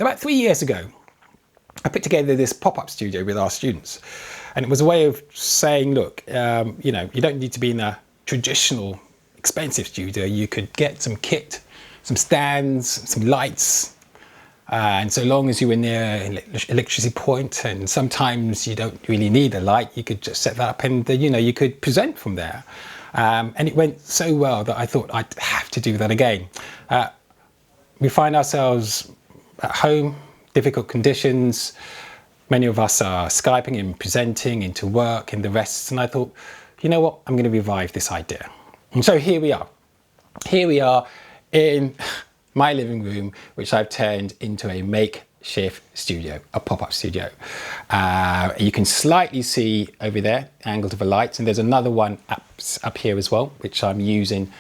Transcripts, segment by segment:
About 3 years ago, I put together this pop-up studio with our students, and it was a way of saying, look, you know, you don't need to be in a traditional expensive studio. You could get some kit, some stands, some lights, and so long as you were near an electricity point, and sometimes you don't really need a light, you could just set that up and you know, you could present from there. And it went so well that I thought I'd have to do that again. We find ourselves at home, difficult conditions. Many of us are Skyping and presenting into work and the rest. And I thought, you know what, I'm going to revive this idea. And so here we are. Here we are in my living room, which I've turned into a makeshift studio, a pop-up studio. You can slightly see over there, angled of the lights, and there's another one up here as well, which I'm using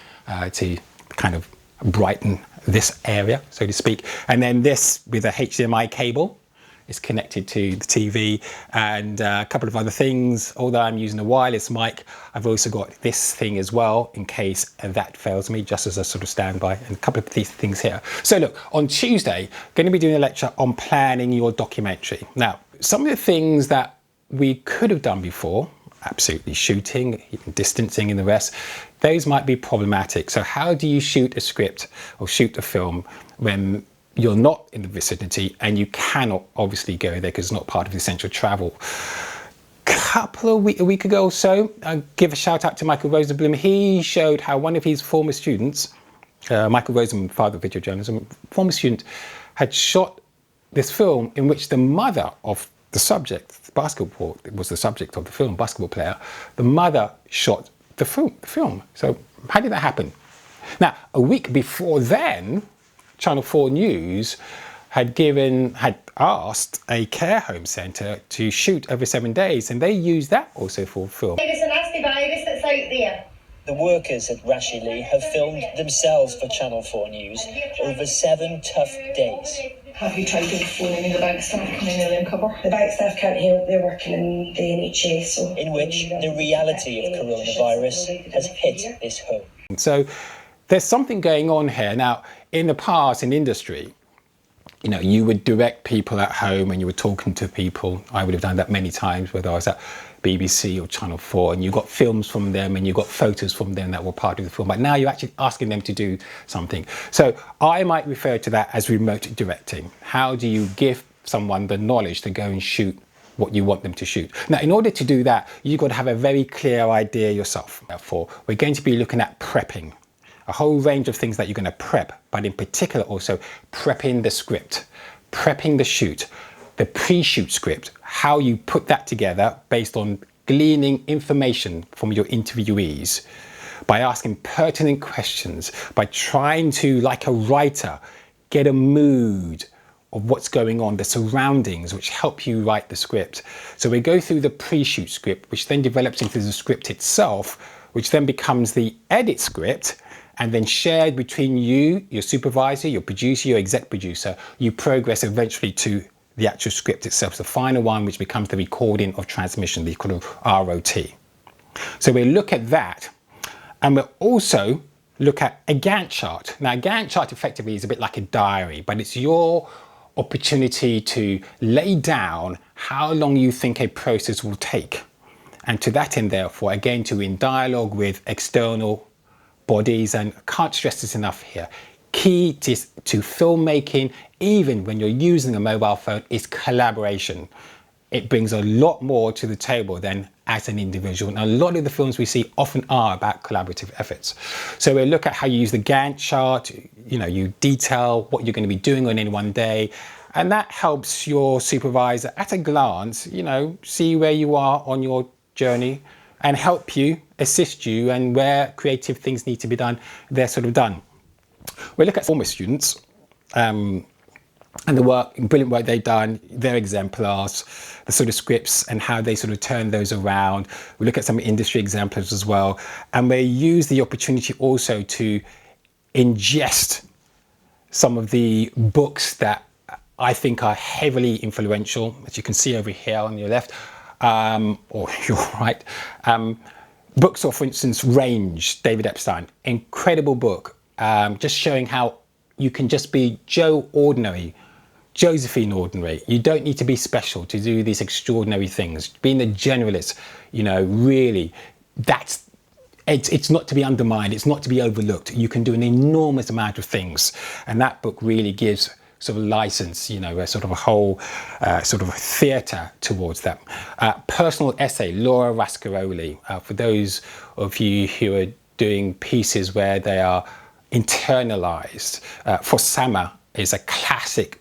to kind of brighten this area, so to speak. And then this with a HDMI cable is connected to the TV, and a couple of other things. Although I'm using a wireless mic, I've also got this thing as well in case that fails me, just as a sort of standby, and a couple of these things here. So look, on Tuesday, I'm going to be doing a lecture on planning your documentary. Now, some of the things that we could have done before, absolutely shooting, distancing and the rest, those might be problematic. So how do you shoot a script or shoot a film when you're not in the vicinity and you cannot obviously go there because it's not part of the essential travel? A week ago or so, I'll give a shout out to Michael Rosenblum. He showed how one of his former students, Michael Rosenblum, father of video journalism, former student, had shot this film in which the mother of the subject, basketball, it was the subject of the film, basketball player, the mother shot the film. So how did that happen? Now, a week before then, Channel 4 News had asked a care home centre to shoot over 7 days, and they used that also for film. It's a nasty virus that's out there. The workers at Rashleigh have filmed themselves for Channel 4 News over 7 tough days. Have you tried to phone any of the bank staff coming in and cover? The bank staff can't help, they're working in the NHS. So in which the reality of coronavirus has hit this home. So there's something going on here. Now, in the past, in industry, you know, you would direct people at home and you were talking to people. I would have done that many times, whether I was at BBC or Channel 4, and you got films from them and you got photos from them that were part of the film. But now you're actually asking them to do something. So I might refer to that as remote directing. How do you give someone the knowledge to go and shoot what you want them to shoot? Now, in order to do that, you've got to have a very clear idea yourself. Therefore, we're going to be looking at prepping. A whole range of things that you're going to prep, but in particular also prepping the script, prepping the shoot, the pre-shoot script, how you put that together based on gleaning information from your interviewees, by asking pertinent questions, by trying to, like a writer, get a mood of what's going on, the surroundings which help you write the script. So we go through the pre-shoot script, which then develops into the script itself, which then becomes the edit script, and then shared between you, your supervisor, your producer, your exec producer. You progress eventually to the actual script itself, the final one, which becomes the recording of transmission, the kind of ROT. So we look at that, and we'll also look at a Gantt chart. Now, a Gantt chart effectively is a bit like a diary, but it's your opportunity to lay down how long you think a process will take. And to that end, therefore, again, to in dialogue with external bodies, and I can't stress this enough here, key to filmmaking, even when you're using a mobile phone, is collaboration. It brings a lot more to the table than as an individual. And a lot of the films we see often are about collaborative efforts. So we'll look at how you use the Gantt chart, you know, you detail what you're going to be doing on any one day. And that helps your supervisor at a glance, you know, see where you are on your journey and help you, assist you, and where creative things need to be done, they're sort of done. We look at former students and the work, brilliant work they've done, their exemplars, the sort of scripts and how they sort of turn those around. We look at some industry exemplars as well, and we use the opportunity also to ingest some of the books that I think are heavily influential, as you can see over here on your left, or your right. Books of, for instance, Range, David Epstein, incredible book, just showing how you can just be Joe Ordinary Josephine Ordinary. You don't need to be special to do these extraordinary things. Being a generalist, you know, really, it's not to be undermined, it's not to be overlooked. You can do an enormous amount of things. And that book really gives sort of license, you know, a sort of a whole sort of theatre towards that. Personal essay, Laura Rascaroli. For those of you who are doing pieces where they are internalised, For Summer is a classic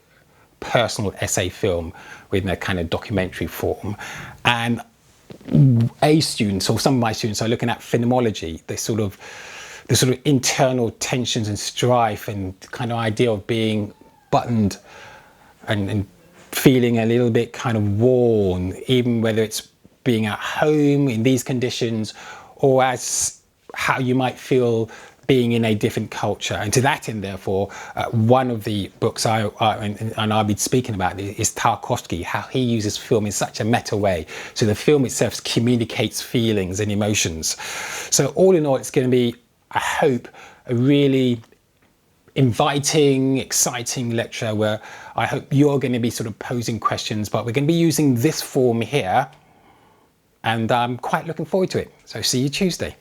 personal essay film within a kind of documentary form. And A students, or some of my students, are looking at phenomenology, the sort of internal tensions and strife and kind of idea of being buttoned and feeling a little bit kind of worn, even whether it's being at home in these conditions or as how you might feel being in a different culture. And to that end, therefore, one of the books I'll be speaking about is Tarkovsky, how he uses film in such a meta way. So the film itself communicates feelings and emotions. So all in all, it's going to be, I hope, a really inviting, exciting lecture where I hope you're going to be sort of posing questions, but we're going to be using this form here. And I'm quite looking forward to it. So see you Tuesday.